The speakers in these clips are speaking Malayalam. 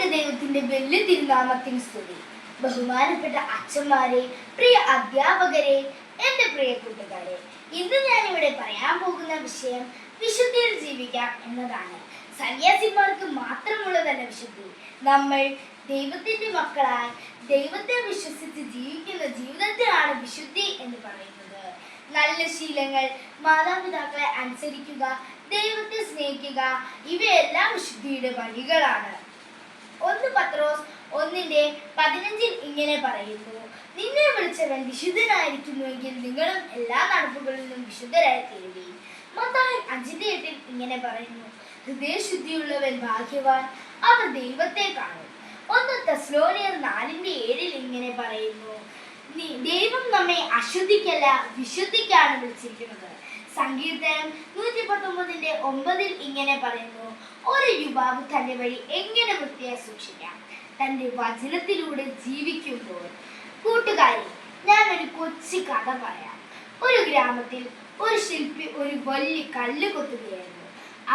ത്രിയേക ദൈവത്തിന്റെ വലിയ തിരുനാമത്തിന് സ്തുതി. ബഹുമാനപ്പെട്ട അച്ഛന്മാരെ, പ്രിയ അധ്യാപകരെ, എന്റെ പ്രിയ കൂട്ടുകാരെ, ഇന്ന് ഞാൻ ഇവിടെ പറയാൻ പോകുന്ന വിഷയം വിശുദ്ധിയിൽ ജീവിക്കാം എന്നതാണ്. സന്യാസിമാർക്ക് മാത്രമുള്ളതല്ല വിശുദ്ധി. നമ്മൾ ദൈവത്തിന്റെ മക്കളായി ദൈവത്തെ വിശ്വസിച്ച് ജീവിക്കുന്ന ജീവിതത്തിലാണ് വിശുദ്ധി എന്ന് പറയുന്നത്. നല്ല ശീലങ്ങൾ, മാതാപിതാക്കളെ അനുസരിക്കുക, ദൈവത്തെ സ്നേഹിക്കുക, ഇവയെല്ലാം വിശുദ്ധിയുടെ വഴികളാണ്. 1 പത്രോസ് 1:15 ഇങ്ങനെ പറയുന്നു: നിന്നെ വിളിച്ചവൻ വിശുദ്ധനായിരിക്കുന്നുവെങ്കിൽ നിങ്ങളും എല്ലാ നടപ്പുകളിലും വിശുദ്ധരായി തീരുകയും. മത്തായി 5:8 ഇങ്ങനെ പറയുന്നു: ഹൃദയശുദ്ധിയുള്ളവൻ ഭാഗ്യവാൻ, അവർ ദൈവത്തെ കാണും. 1 തെസ്സലോനിയർ 4:7 ഇങ്ങനെ പറയുന്നു: ദൈവം നമ്മെ അശുദ്ധിക്കല്ല വിശുദ്ധിക്കാണ് വിളിച്ചിരിക്കുന്നത്. സങ്കീർത്തനം 119:9 ഇങ്ങനെ പറയുന്നു: ഒരു യുവാവ് തന്റെ വഴി എങ്ങനെ വൃത്തിയായി സൂക്ഷിക്കാം? തന്റെ വചനത്തിലൂടെ ജീവിക്കുമ്പോൾ. കൂട്ടുകാരി, ഞാൻ ഒരു കൊച്ചു കഥ പറയാം. ഒരു ഗ്രാമത്തിൽ ഒരു ശില്പി ഒരു വലിയ കല്ല് കൊത്തുകയായിരുന്നു.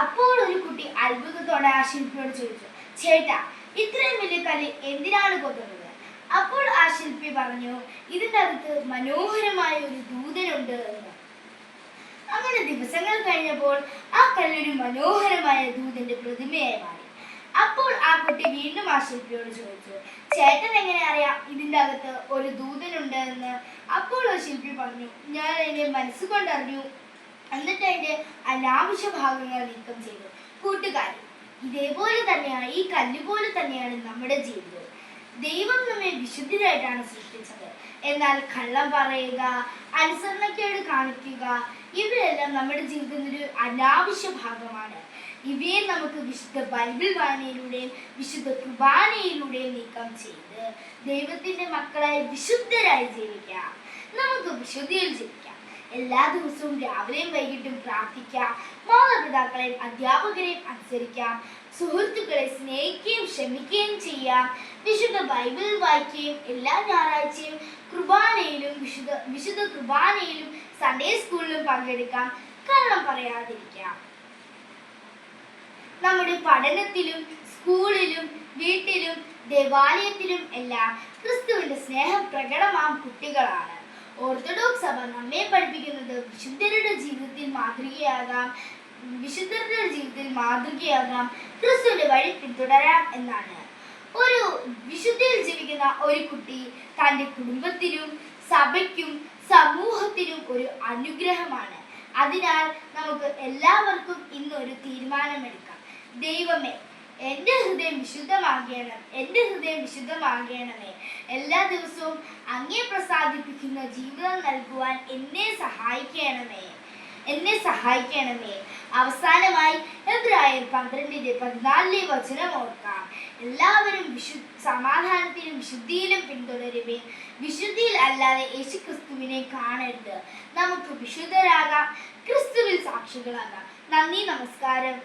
അപ്പോൾ ഒരു കുട്ടി അത്ഭുതത്തോടെ ആ ശില്പിയോട് ചോദിച്ചു: ചേട്ടാ, ഇത്രയും വലിയ കല്ല് എന്തിനാണ് കൊത്തുന്നത്? അപ്പോൾ ആ ശില്പി പറഞ്ഞു: ഇതിൻ്റെ അകത്ത് മനോഹരമായ ഒരു ദൂതനുണ്ട് എന്ന്. അങ്ങനെ ദിവസങ്ങൾ കഴിഞ്ഞപ്പോൾ ആ കല്ലൊരു മനോഹരമായ ദൂതന്റെ പ്രതിമയായി മാറി. അപ്പോൾ ആ കുട്ടി വീണ്ടും ആ ശില്പിയോട് ചോദിച്ചു: ചേട്ടൻ എങ്ങനെ അറിയാം ഇതിൻ്റെ അകത്ത് ഒരു ദൂതനുണ്ട് എന്ന്? അപ്പോൾ ആ ശില്പി പറഞ്ഞു: ഞാൻ അതിനെ മനസ്സുകൊണ്ടറിഞ്ഞു, എന്നിട്ട് അതിന്റെ അനാവശ്യ ഭാഗങ്ങൾ നീക്കം ചെയ്തു. കൂട്ടുകാരി, ഇതേപോലെ തന്നെയാണ്, ഈ കല്ല് പോലെ തന്നെയാണ് നമ്മുടെ ജീവിതം. ദൈവം നമ്മെ വിശുദ്ധരായിട്ടാണ് സൃഷ്ടിച്ചത്. എന്നാൽ കള്ളം പറയുക, അനുസരണക്കേട് കാണിക്കുക, ഇവയെല്ലാം നമ്മുടെ ജീവിതത്തിന്റെ ഒരു അനാവശ്യ ഭാഗമാണ്. ഇവയെ നമുക്ക് വിശുദ്ധ ബൈബിൾ വായനയിലൂടെയും വിശുദ്ധ കുർബാനയിലൂടെയും നീക്കം ചെയ്ത് ദൈവത്തിന്റെ മക്കളായി വിശുദ്ധരായി ജീവിക്കാം. നമുക്ക് വിശുദ്ധിയിൽ ജീവിക്കാം. എല്ലാ ദിവസവും രാവിലെയും വൈകിട്ടും പ്രാർത്ഥിക്കാം. മാതാപിതാക്കളെയും അധ്യാപകരെയും അനുസരിക്കാം. സുഹൃത്തുക്കളെ സ്നേഹിക്കുകയും ക്ഷമിക്കുകയും ചെയ്യാം. വിശുദ്ധ ബൈബിൾ വായിക്കുകയും എല്ലാ ഞായറാഴ്ചയും കുർബാനയിലും വിശുദ്ധ കുർബാനയിലും സൺഡേ സ്കൂളിലും പങ്കെടുക്കാം. കള്ളം പറയാതിരിക്കാം. നമ്മുടെ പഠനത്തിലും സ്കൂളിലും വീട്ടിലും ദേവാലയത്തിലും എല്ലാം ക്രിസ്തുവിന്റെ സ്നേഹം പ്രകടമാം കുട്ടികളാണ്. ഓർത്തഡോക്സ് സഭ നമ്മെ പഠിപ്പിക്കുന്നത് വിശുദ്ധരുടെ ജീവിതത്തിൽ മാതൃകയാകാം, ക്രിസ്തുവിന്റെ വഴി പിന്തുടരാം എന്നാണ്. ഒരു വിശുദ്ധിയിൽ ജീവിക്കുന്ന ഒരു കുട്ടി തൻ്റെ കുടുംബത്തിനും സഭയ്ക്കും സമൂഹത്തിനും ഒരു അനുഗ്രഹമാണ്. അതിനാൽ നമുക്ക് എല്ലാവർക്കും ഇന്നൊരു തീരുമാനമെടുക്കാം: ദൈവമേ, എൻ്റെ ഹൃദയം വിശുദ്ധമാകണമേ. എല്ലാ ദിവസവും അങ്ങേ പ്രസാദിപ്പിക്കുന്ന ജീവിതം നൽകുവാൻ എന്നെ സഹായിക്കണമേ. അവസാനമായി എബ്രായർ 12:14 വചനം ഓർക്കാം: എല്ലാവരും സമാധാനത്തിലും വിശുദ്ധിയിലും പിന്തുടരുവേ. വിശുദ്ധിയിൽ അല്ലാതെ യേശുക്രിസ്തുവിനെ കാണരുത്. നമുക്ക് വിശുദ്ധരാകാം, ക്രിസ്തുവിൽ സാക്ഷികളാകാം. നന്ദി, നമസ്കാരം.